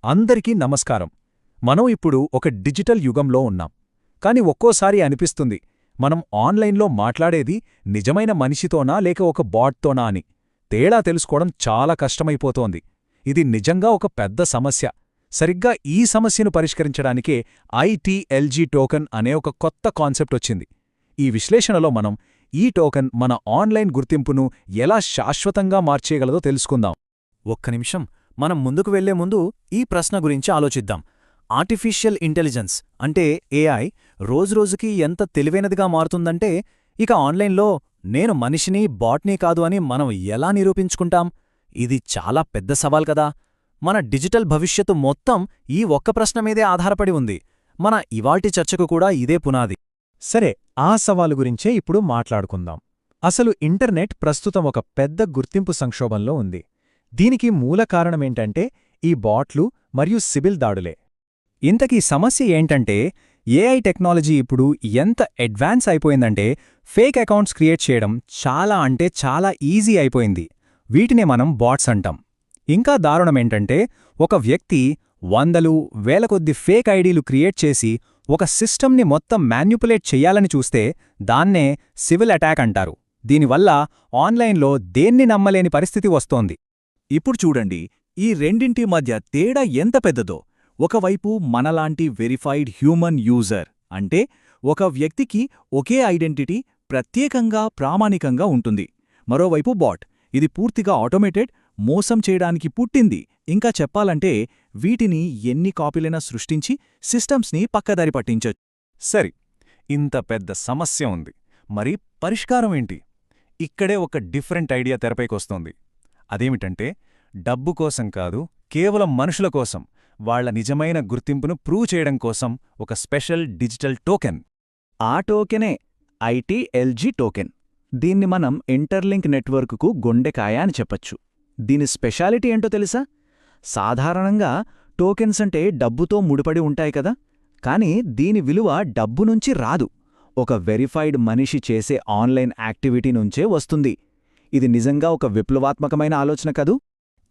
అందరికీ నమస్కారం. మనం ఇప్పుడు ఒక డిజిటల్ యుగంలో ఉన్నాం. కాని ఒక్కోసారి అనిపిస్తుంది మనం ఆన్లైన్లో మాట్లాడేది నిజమైన మనిషితోనా లేక ఒక బాట్తోనా అని. తేడా తెలుసుకోవడం చాలా కష్టమైపోతోంది. ఇది నిజంగా ఒక పెద్ద సమస్య. సరిగ్గా ఈ సమస్యను పరిష్కరించడానికే ఐటీఎల్జీ టోకెన్ అనే ఒక కొత్త కాన్సెప్ట్ వచ్చింది. ఈ విశ్లేషణలో మనం ఈ టోకెన్ మన ఆన్లైన్ గుర్తింపును ఎలా శాశ్వతంగా మార్చేయగలదో తెలుసుకుందాం. ఒక్క నిమిషం, మనం ముందుకు వెళ్లే ముందు ఈ ప్రశ్న గురించి ఆలోచిద్దాం. ఆర్టిఫిషియల్ ఇంటెలిజెన్స్ అంటే ఏఐ రోజురోజుకి ఎంత తెలివైనదిగా మారుతుందంటే ఇక ఆన్లైన్లో నేను మనిషిని బాట్నీ కాదు అని మనం ఎలా నిరూపించుకుంటాం? ఇది చాలా పెద్ద సవాల్ కదా. మన డిజిటల్ భవిష్యత్తు మొత్తం ఈ ఒక్క ప్రశ్న మీదే ఆధారపడి ఉంది. మన ఇవాల్టి చర్చకు కూడా ఇదే పునాది. సరే, ఆ సవాలు గురించే ఇప్పుడు మాట్లాడుకుందాం. అసలు ఇంటర్నెట్ ప్రస్తుతం ఒక పెద్ద గుర్తింపు సంక్షోభంలో ఉంది. దీనికి మూల కారణమేంటంటే ఈ బాట్లు మరియు సిబిల్ దాడులే. ఇంతకీ సమస్య ఏంటంటే ఏఐ టెక్నాలజీ ఇప్పుడు ఎంత అడ్వాన్స్ అయిపోయిందంటే ఫేక్ అకౌంట్స్ క్రియేట్ చేయడం చాలా ఈజీ అయిపోయింది. వీటినే మనం బాట్స్ అంటాం. ఇంకా దారుణమేంటంటే ఒక వ్యక్తి వందలు వేల కొద్ది ఫేక్ ఐడీలు క్రియేట్ చేసి ఒక సిస్టమ్ని మొత్తం మ్యాన్యుపులేట్ చెయ్యాలని చూస్తే దాన్నే సివిల్ అటాక్ అంటారు. దీనివల్ల ఆన్లైన్లో దేన్ని నమ్మలేని పరిస్థితి వస్తోంది. ఇప్పుడు చూడండి, ఈ రెండింటి మధ్య తేడా ఎంత పెద్దదో. ఒకవైపు మనలాంటి వెరిఫైడ్ హ్యూమన్ యూజర్ అంటే ఒక వ్యక్తికి ఒకే ఐడెంటిటీ ప్రత్యేకంగా ప్రామాణికంగా ఉంటుంది. మరోవైపు బాట్, ఇది పూర్తిగా ఆటోమేటెడ్, మోసం చేయడానికి పుట్టింది. ఇంకా చెప్పాలంటే వీటిని ఎన్ని కాపీలైనా సృష్టించి సిస్టమ్స్ని పక్కదారి పట్టించొచ్చు. సరి, ఇంత పెద్ద సమస్య ఉంది. మరి పరిష్కారం ఏంటి? ఇక్కడే ఒక డిఫరెంట్ ఐడియా తెరపైకొస్తోంది. అదేమిటంటే డబ్బు కోసం కాదు, కేవలం మనుషుల కోసం, వాళ్ల నిజమైన గుర్తింపును ప్రూవ్ చేయడం కోసం ఒక స్పెషల్ డిజిటల్ టోకెన్. ఆ టోకెనే ఐటీఎల్జీ టోకెన్. దీన్ని మనం ఇంటర్లింక్ నెట్వర్క్కు గుండెకాయ అని చెప్పచ్చు. దీని స్పెషాలిటీ ఏంటో తెలుసా? సాధారణంగా టోకెన్స్ అంటే డబ్బుతో ముడిపడి ఉంటాయి కదా. కాని దీని విలువ డబ్బు నుంచి రాదు, ఒక వెరిఫైడ్ మనిషి చేసే ఆన్లైన్ యాక్టివిటీ నుంచే వస్తుంది. ఇది నిజంగా ఒక విప్లవాత్మకమైన ఆలోచన కదూ.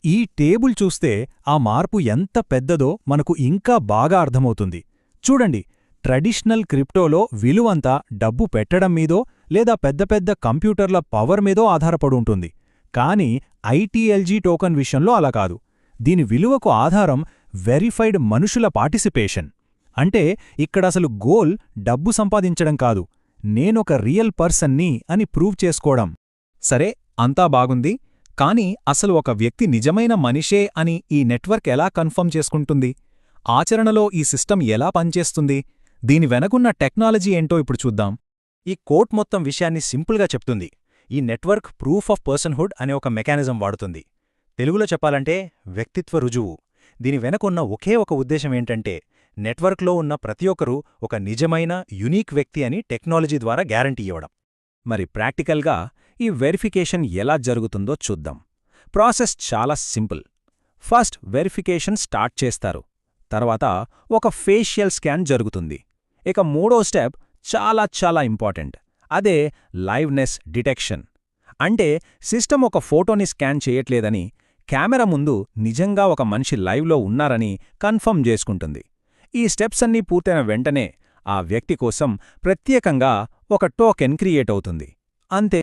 ఈ టేబుల్ చూస్తే ఆ మార్పు ఎంత పెద్దదో మనకు ఇంకా బాగా అర్థమవుతుంది. చూడండి, ట్రెడిషనల్ క్రిప్టోలో విలువంతా డబ్బు పెట్టడం మీదో లేదా పెద్ద పెద్ద కంప్యూటర్ల పవర్ మీదో ఆధారపడుంటుంది. కాని ఐటీఎల్జీ టోకెన్ విషయంలో అలా కాదు. దీని విలువకు ఆధారం వెరిఫైడ్ మనుషుల పార్టిసిపేషన్. అంటే ఇక్కడసలు గోల్ డబ్బు సంపాదించడం కాదు, నేనొక రియల్ పర్సన్ని అని ప్రూవ్ చేసుకోవడం. సరే, అంతా బాగుంది. కాని అసలు ఒక వ్యక్తి నిజమైన మనిషే అని ఈ నెట్వర్క్ ఎలా కన్ఫర్మ్ చేసుకుంటుంది? ఆచరణలో ఈ సిస్టమ్ ఎలా పనిచేస్తుంది? దీని వెనకున్న టెక్నాలజీ ఏంటో ఇప్పుడు చూద్దాం. ఈ కోట్ మొత్తం విషయాన్ని సింపుల్గా చెప్తుంది. ఈ నెట్వర్క్ ప్రూఫ్ ఆఫ్ పర్సన్హుడ్ అనే ఒక మెకానిజం వాడుతుంది. తెలుగులో చెప్పాలంటే వ్యక్తిత్వ రుజువు. దీని వెనకున్న ఒకే ఒక ఉద్దేశమేంటంటే నెట్వర్క్లో ఉన్న ప్రతి ఒక్కరూ ఒక నిజమైన యునీక్ వ్యక్తి అని టెక్నాలజీ ద్వారా గ్యారంటీ ఇవ్వడం. మరి ప్రాక్టికల్గా ఈ వెరిఫికేషన్ ఎలా జరుగుతుందో చూద్దాం. ప్రాసెస్ చాలా సింపుల్. ఫస్ట్ వెరిఫికేషన్ స్టార్ట్ చేస్తారు. తర్వాత ఒక ఫేషియల్ స్కాన్ జరుగుతుంది. ఇక మూడో స్టెప్ చాలా ఇంపార్టెంట్. అదే లైవ్నెస్ డిటెక్షన్. అంటే సిస్టమ్ ఒక ఫోటోని స్కాన్ చేయట్లేదని, కెమెరా ముందు నిజంగా ఒక మనిషి లైవ్లో ఉన్నారని కన్ఫర్మ్ చేసుకుంటుంది. ఈ స్టెప్స్ అన్నీ పూర్తయిన వెంటనే ఆ వ్యక్తి కోసం ప్రత్యేకంగా ఒక టోకెన్ క్రియేట్ అవుతుంది. అంతే.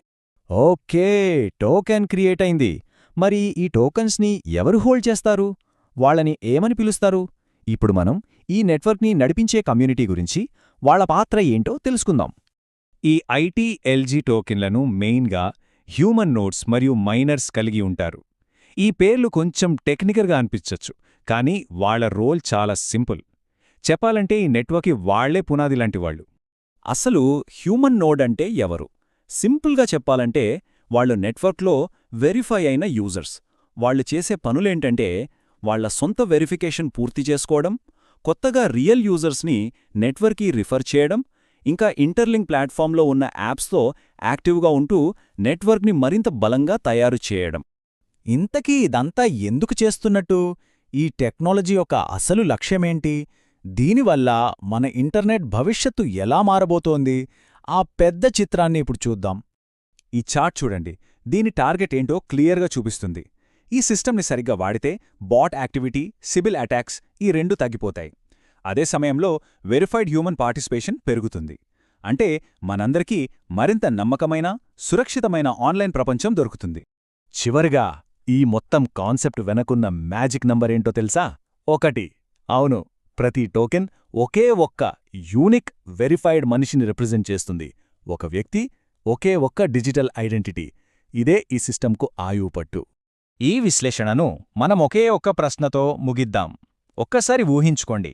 ఓకే, టోకెన్ క్రియేట్ అయింది. మరి ఈ టోకెన్స్ని ఎవరు హోల్డ్ చేస్తారు? వాళ్ళని ఏమని పిలుస్తారు? ఇప్పుడు మనం ఈ నెట్వర్క్ని నడిపించే కమ్యూనిటీ గురించి, వాళ్ల పాత్ర ఏంటో తెలుసుకుందాం. ఈ ఐటీఎల్జీ టోకెన్లను మెయిన్గా హ్యూమన్ నోడ్స్ మరియు మైనర్స్ కలిగి ఉంటారు. ఈ పేర్లు కొంచెం టెక్నికల్గా అనిపించచ్చు, కానీ వాళ్ల రోల్ చాలా సింపుల్. చెప్పాలంటే ఈ నెట్వర్క్కి వాళ్లే పునాదిలాంటివాళ్లు. అసలు హ్యూమన్ నోడ్ అంటే ఎవరు? సింపుల్గా చెప్పాలంటే వాళ్లు నెట్వర్క్లో వెరిఫై అయిన యూజర్స్. వాళ్లు చేసే పనులేంటంటే వాళ్ల సొంత వెరిఫికేషన్ పూర్తి చేసుకోవడం, కొత్తగా రియల్ యూజర్స్ని నెట్వర్క్కి రిఫర్ చేయడం, ఇంకా ఇంటర్లింక్ ప్లాట్ఫామ్లో ఉన్న యాప్స్తో యాక్టివ్గా ఉంటూ నెట్వర్క్ని మరింత బలంగా తయారు చేయడం. ఇంతకీ ఇదంతా ఎందుకు చేస్తున్నట్టు? ఈ టెక్నాలజీ యొక్క అసలు లక్ష్యమేంటి? దీనివల్ల మన ఇంటర్నెట్ భవిష్యత్తు ఎలా మారబోతోంది? ఆ పెద్ద చిత్రాన్ని ఇప్పుడు చూద్దాం. ఈ చార్ట్ చూడండి, దీని టార్గెట్ ఏంటో క్లియర్గా చూపిస్తుంది. ఈ సిస్టమ్ని సరిగ్గా వాడితే బాట్ యాక్టివిటీ, సిబిల్ అటాక్స్ ఈ రెండు తగ్గిపోతాయి. అదే సమయంలో వెరిఫైడ్ హ్యూమన్ పార్టిసిపేషన్ పెరుగుతుంది. అంటే మనందరికీ మరింత నమ్మకమైన, సురక్షితమైన ఆన్లైన్ ప్రపంచం దొరుకుతుంది. చివరిగా ఈ మొత్తం కాన్సెప్ట్ వెనకున్న మ్యాజిక్ నంబరేంటో తెలుసా? 1. అవును, ప్రతి టోకెన్ ఒకే ఒక్క యూనిక్ వెరిఫైడ్ మనిషిని రిప్రజెంట్ చేస్తుంది. ఒక వ్యక్తి, ఒకే ఒక్క డిజిటల్ ఐడెంటిటీ. ఇదే ఈ సిస్టంకు ఆయువు పట్టు. ఈ విశ్లేషణను మనం ఒకే ఒక్క ప్రశ్నతో ముగిద్దాం. ఒక్కసారి ఊహించుకోండి,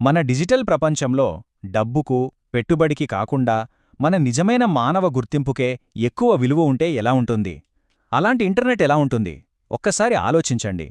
మన డిజిటల్ ప్రపంచంలో డబ్బుకు, పెట్టుబడికి కాకుండా మన నిజమైన మానవ గుర్తింపుకే ఎక్కువ విలువ ఉంటే ఎలా ఉంటుంది? అలాంటి ఇంటర్నెట్ ఎలా ఉంటుంది? ఒక్కసారి ఆలోచించండి.